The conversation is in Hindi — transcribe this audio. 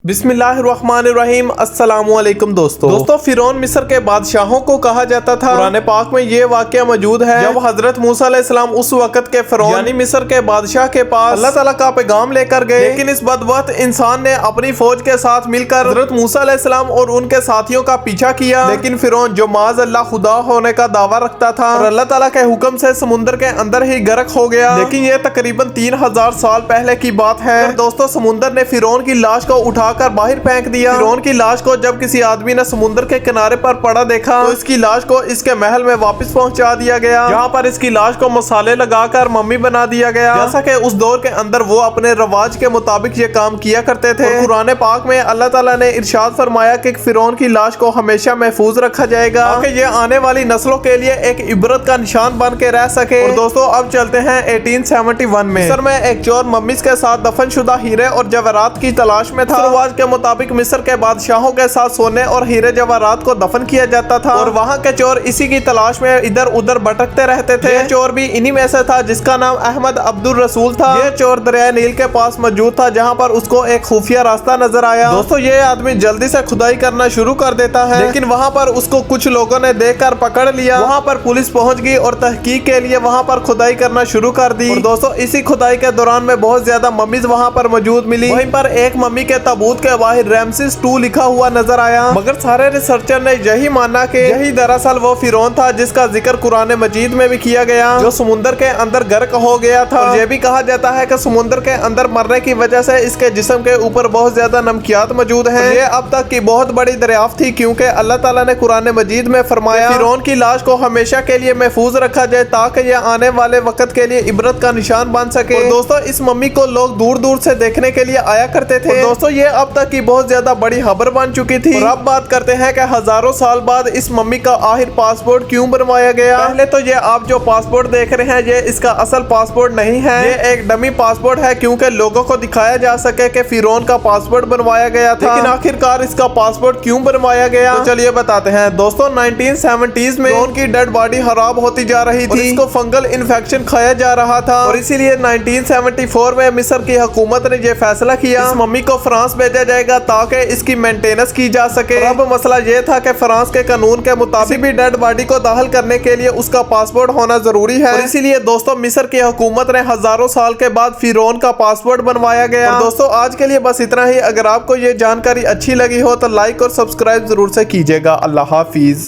बिस्मिल्लाहिर्रहमानिर्रहीम। अस्सलामुअलैकुम दोस्तों फिरौन मिस्र के बादशाहों को कहा जाता था। कुरान पाक में ये वाकया मौजूद है जब हजरत मूसा अलैहिस्सलाम उस वक्त के फिरौन यानी मिस्र के बादशाह के पास अल्लाह ताला का पैगाम लेकर गए, लेकिन इस बदबख्त इंसान ने अपनी फौज के साथ मिलकर हजरत मूसा अलैहिस्सलाम और उनके साथियों का पीछा किया। लेकिन फिरौन जो माज अल्लाह खुदा होने का दावा रखता था और अल्लाह ताला के हुक्म से समुद्र के अंदर ही गर्क हो गया। लेकिन ये तकरीबन 3000 साल पहले की बात है। दोस्तों समुद्र ने फिरौन की लाश को उठाकर बाहर फेंक दिया। फिरौन की लाश को जब किसी आदमी ने समुद्र के किनारे पर पड़ा देखा तो इसकी लाश को इसके महल में वापस पहुंचा दिया गया, जहां पर इसकी लाश को मसाले लगाकर मम्मी बना दिया गया। जैसा कि उस दौर के अंदर वो अपने रवाज के मुताबिक ये काम किया करते थे। कुरान पाक में अल्लाह ताला ने इरशाद फरमाया कि फिरौन की लाश को हमेशा महफूज रखा जाएगा ताकि ये आने वाली नस्लों के लिए एक इबरत का निशान बन के रह सके। और दोस्तों अब चलते हैं 1871 में। मिस्र में एक चोर मम्मीज के साथ दफनशुदा हीरे और जवाहरात की तलाश में था। रवाज के मुताबिक मिस्र के बादशाहों के साथ सोने और हीरे जवाहरात को दफन किया जाता था और वहाँ के चोर इसी की तलाश में इधर उधर भटकते रहते थे। ये चोर भी इन्हीं में से था जिसका नाम अहमद अब्दुल रसूल था। ये चोर दरिया नील के पास मौजूद था जहाँ पर उसको एक खुफिया रास्ता नजर आया। दोस्तों ये आदमी जल्दी से खुदाई करना शुरू कर देता है, लेकिन वहाँ पर उसको कुछ लोगों ने देखकर पकड़ लिया। वहाँ पर पुलिस पहुँच गई और तहकीक के लिए वहाँ पर खुदाई करना शुरू कर दी। और दोस्तों इसी खुदाई के दौरान में बहुत ज्यादा मम्मीज वहाँ पर मौजूद मिली। वहीं पर एक मम्मी के ताबूत के बाहर रैमसिस 2 लिखा हुआ नजर आया, मगर सारे रिसर्चर ने यही माना कि यही दरअसल वो फिरौन था जिसका जिक्र कुरान मजीद में भी किया गया, जो समुद्र के अंदर गर्क हो गया था। और ये भी कहा जाता है कि समुद्र के अंदर मरने की वजह से इसके जिस्म के ऊपर बहुत ज्यादा नमकियात मौजूद हैं। ये अब तक की बहुत बड़ी दरियाफ्त थी, क्योंकि अल्लाह ताला ने कुरान मजीद में फरमाया फिरौन की लाश को हमेशा के लिए महफूज रखा जाए ताकि ये आने वाले वक्त के लिए इबरत का निशान बन सके। और दोस्तों इस मम्मी को लोग दूर दूर से देखने के लिए आया करते थे। दोस्तों ये अब तक की बहुत ज्यादा बड़ी खबर बन चुकी थी। और अब बात करते हैं कि हजारों साल बाद इस मम्मी का आखिर पासपोर्ट क्यों बनवाया गया। पहले तो ये आप जो पासपोर्ट देख रहे हैं ये इसका असल पासपोर्ट नहीं है, ये एक डमी पासपोर्ट है, क्योंकि लोगों को दिखाया जा सके कि फिरौन का पासपोर्ट बनवाया गया था। लेकिन आखिरकार इसका पासपोर्ट क्यों बनवाया गया, तो चलिए बताते हैं। दोस्तों 1970s में फिरौन की डेड बॉडी खराब होती जा रही थी, इसको फंगल इन्फेक्शन खाया जा रहा था और इसीलिए 1974 में मिस्र की हुकूमत ने यह फैसला किया इस मम्मी को फ्रांस भेजा जाएगा ताकि इसकी मेंटेनेंस की जा सके। अब मसला यह था कि फ्रांस के कानून के मुताबिक भी डेड बॉडी को दाखिल करने के लिए उसका पासपोर्ट होना जरूरी है। और इसीलिए दोस्तों मिस्र की हुकूमत ने हजारों साल के बाद फिरौन का पासपोर्ट बनवाया गया। और दोस्तों आज के लिए बस इतना ही। अगर आपको ये जानकारी अच्छी लगी हो तो लाइक और सब्सक्राइब जरूर से कीजिएगा। अल्लाह हाफिज।